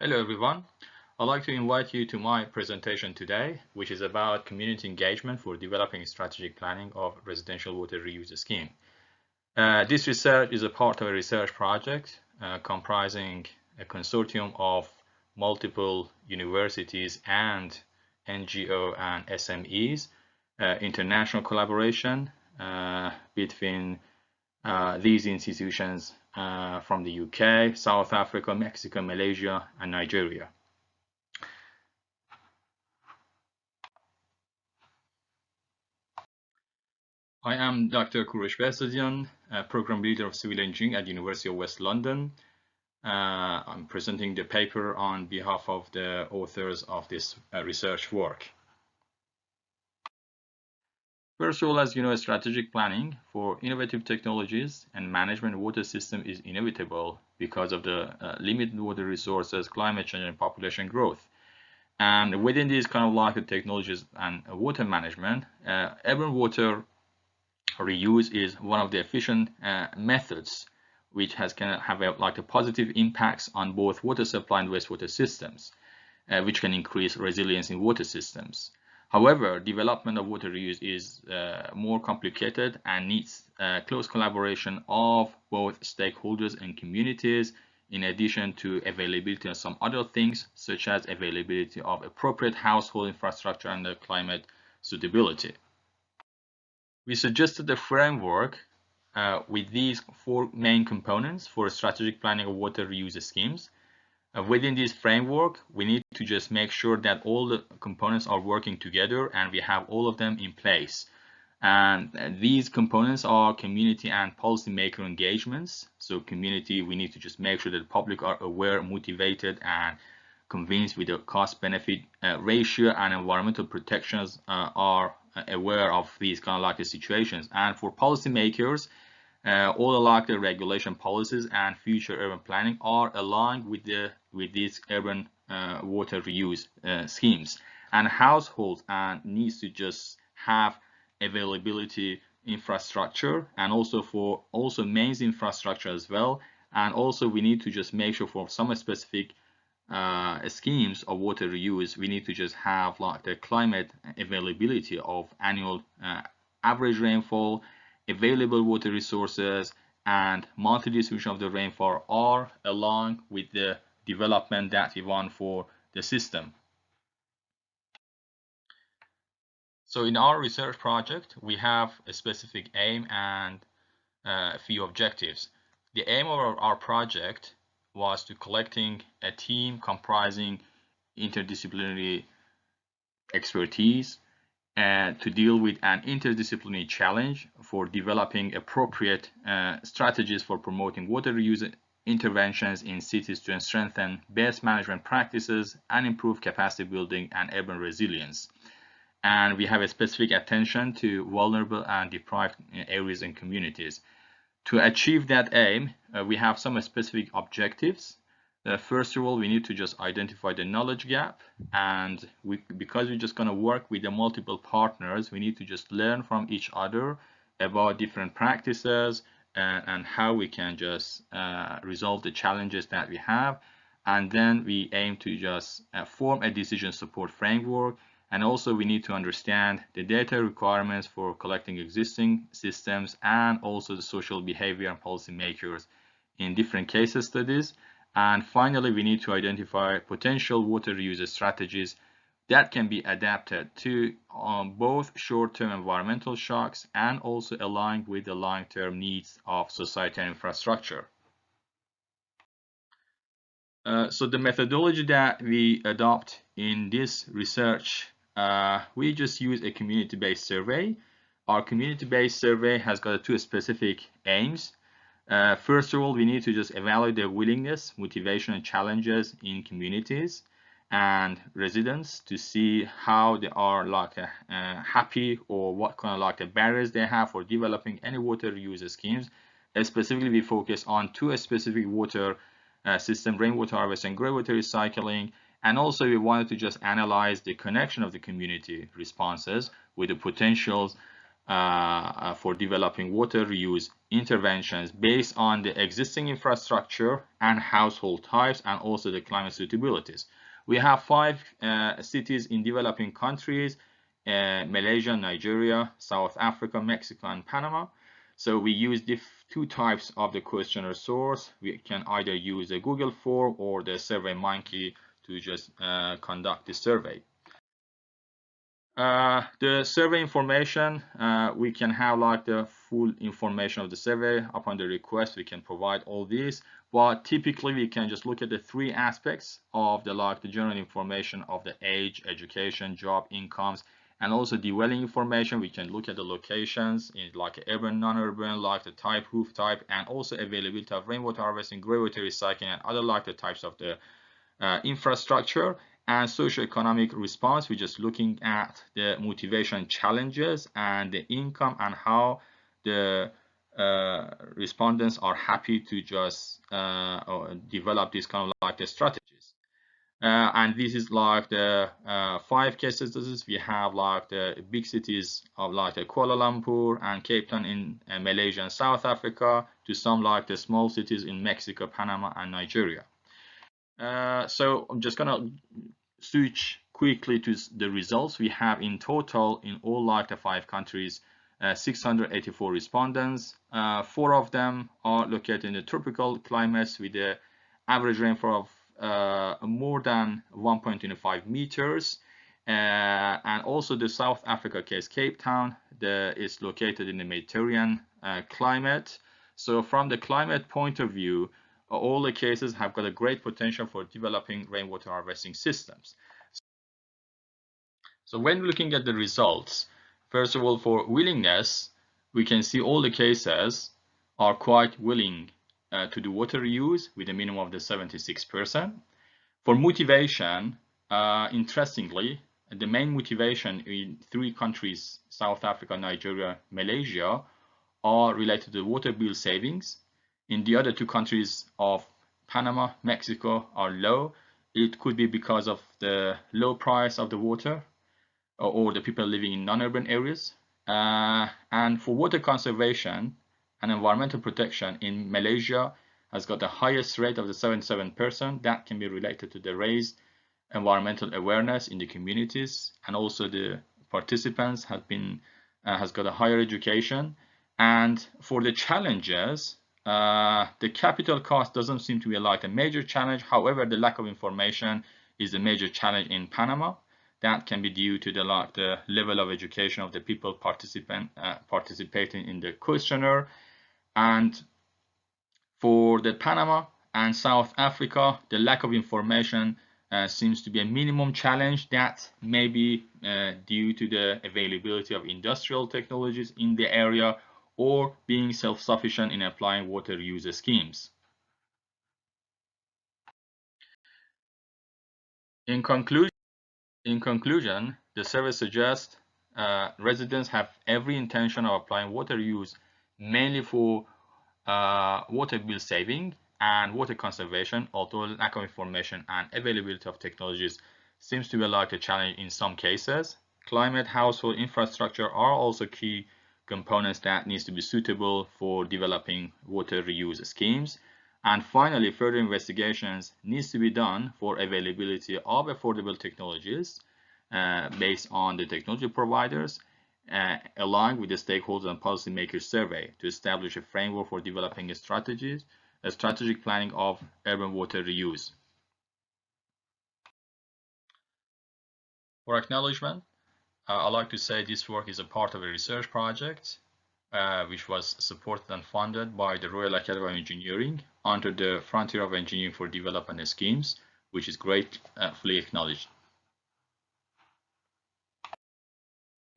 Hello everyone. I'd like to invite you to my presentation today, which is about community engagement for developing strategic planning of residential water reuse scheme. This research is a part of a research project comprising a consortium of multiple universities and NGO and SMEs, international collaboration between these institutions from the UK, South Africa, Mexico, Malaysia, and Nigeria. I am Dr. Kuresh Besadian, Program Leader of Civil Engineering at University of West London. I'm presenting the paper on behalf of the authors of this research work. First of all, as you know, strategic planning for innovative technologies and management of water system is inevitable because of the limited water resources, climate change, and population growth. And within these kind of like the technologies and water management, urban water reuse is one of the efficient methods which can have a positive impacts on both water supply and wastewater systems, which can increase resilience in water systems. However, development of water reuse is more complicated and needs close collaboration of both stakeholders and communities, in addition to availability of some other things, such as availability of appropriate household infrastructure and the climate suitability. We suggested a framework with these four main components for strategic planning of water reuse schemes. Within this framework, we need to just make sure that all the components are working together and we have all of them in place. And these components are community and policymaker engagements. So community, we need to just make sure that the public are aware, motivated, and convinced with the cost-benefit ratio, and environmental protections are aware of these kind of like the situations. And for policymakers, all the regulation policies and future urban planning are aligned with these urban water reuse schemes. And households needs to just have availability infrastructure, and also for mains infrastructure as well. And also we need to just make sure for some specific schemes of water reuse, we need to just have like the climate availability of annual average rainfall, available water resources, and monthly distribution of the rainfall are aligned with the development that we want for the system. So in our research project, we have a specific aim and a few objectives. The aim of our project was to collecting a team comprising interdisciplinary expertise and to deal with an interdisciplinary challenge for developing appropriate strategies for promoting water reuse interventions in cities to strengthen best management practices and improve capacity building and urban resilience. And we have a specific attention to vulnerable and deprived areas and communities. To achieve that aim, we have some specific objectives. First of all, we need to just identify the knowledge gap, and because we're just going to work with the multiple partners, we need to just learn from each other about different practices and how we can just resolve the challenges that we have. And then we aim to just form a decision support framework. And also we need to understand the data requirements for collecting existing systems and also the social behavior and policymakers in different case studies. And finally, we need to identify potential water reuse strategies that can be adapted to both short-term environmental shocks and also align with the long-term needs of society and infrastructure. So the methodology that we adopt in this research, we just use a community-based survey. Our community-based survey has got two specific aims. First of all, we need to just evaluate the willingness, motivation, and challenges in communities and residents to see how they are happy, or what kind of barriers they have for developing any water reuse schemes. Specifically, we focus on two specific water system: rainwater harvesting and greywater recycling. And also we wanted to just analyze the connection of the community responses with the potentials for developing water reuse interventions based on the existing infrastructure and household types and also the climate suitabilities. We have 5 cities in developing countries: Malaysia, Nigeria, South Africa, Mexico, and Panama. So we use the 2 types of the questionnaire source. We can either use a Google form or the SurveyMonkey to just conduct the survey. The survey information, we can have like the full information of the survey. Upon the request, we can provide all these, but typically we can just look at the 3 aspects of the general information of the age, education, job, incomes, and also dwelling information. We can look at the locations in like urban, non-urban, like the type, roof type, and also availability of rainwater harvesting, greywater recycling, and other like the types of the infrastructure. And socioeconomic response, we're just looking at the motivation challenges and the income and how the respondents are happy to just develop this kind of like the strategies. And this is like the 5 case studies. We have like the big cities of like the Kuala Lumpur and Cape Town in Malaysia and South Africa, to some like the small cities in Mexico, Panama, and Nigeria. So I'm just gonna switch quickly to the results. We have in total in all like the 5 countries 684 respondents. 4 of them are located in the tropical climates with the average rainfall of more than 1.25 meters. And also the South Africa case, Cape Town, is located in the Mediterranean climate. So from the climate point of view, all the cases have got a great potential for developing rainwater harvesting systems. So when looking at the results, first of all, for willingness, we can see all the cases are quite willing to do water reuse with a minimum of the 76%. For motivation, interestingly, the main motivation in 3 countries, South Africa, Nigeria, Malaysia, are related to water bill savings. In the other 2 countries of Panama, Mexico are low. It could be because of the low price of the water or the people living in non-urban areas. And for water conservation and environmental protection in Malaysia has got the highest rate of the 77%. That can be related to the raised environmental awareness in the communities, and also the participants have been has got a higher education. And for the challenges, the capital cost doesn't seem to be like a major challenge. However, the lack of information is a major challenge in Panama. That can be due to the level of education of the people participating in the questionnaire. And for the Panama and South Africa, the lack of information seems to be a minimum challenge. That may be due to the availability of industrial technologies in the area or being self-sufficient in applying water reuse schemes. In conclusion, the survey suggests residents have every intention of applying water reuse mainly for water bill saving and water conservation, although lack of information and availability of technologies seems to be like a challenge in some cases. Climate, household infrastructure are also key components that needs to be suitable for developing water reuse schemes. And finally, further investigations needs to be done for availability of affordable technologies based on the technology providers, along with the stakeholders and policymakers survey to establish a framework for developing a strategic planning of urban water reuse. For acknowledgement, I'd like to say this work is a part of a research project which was supported and funded by the Royal Academy of Engineering under the Frontier of Engineering for Development schemes, which is gratefully acknowledged.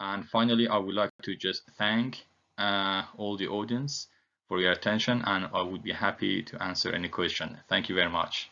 And finally, I would like to just thank all the audience for your attention, and I would be happy to answer any question. Thank you very much.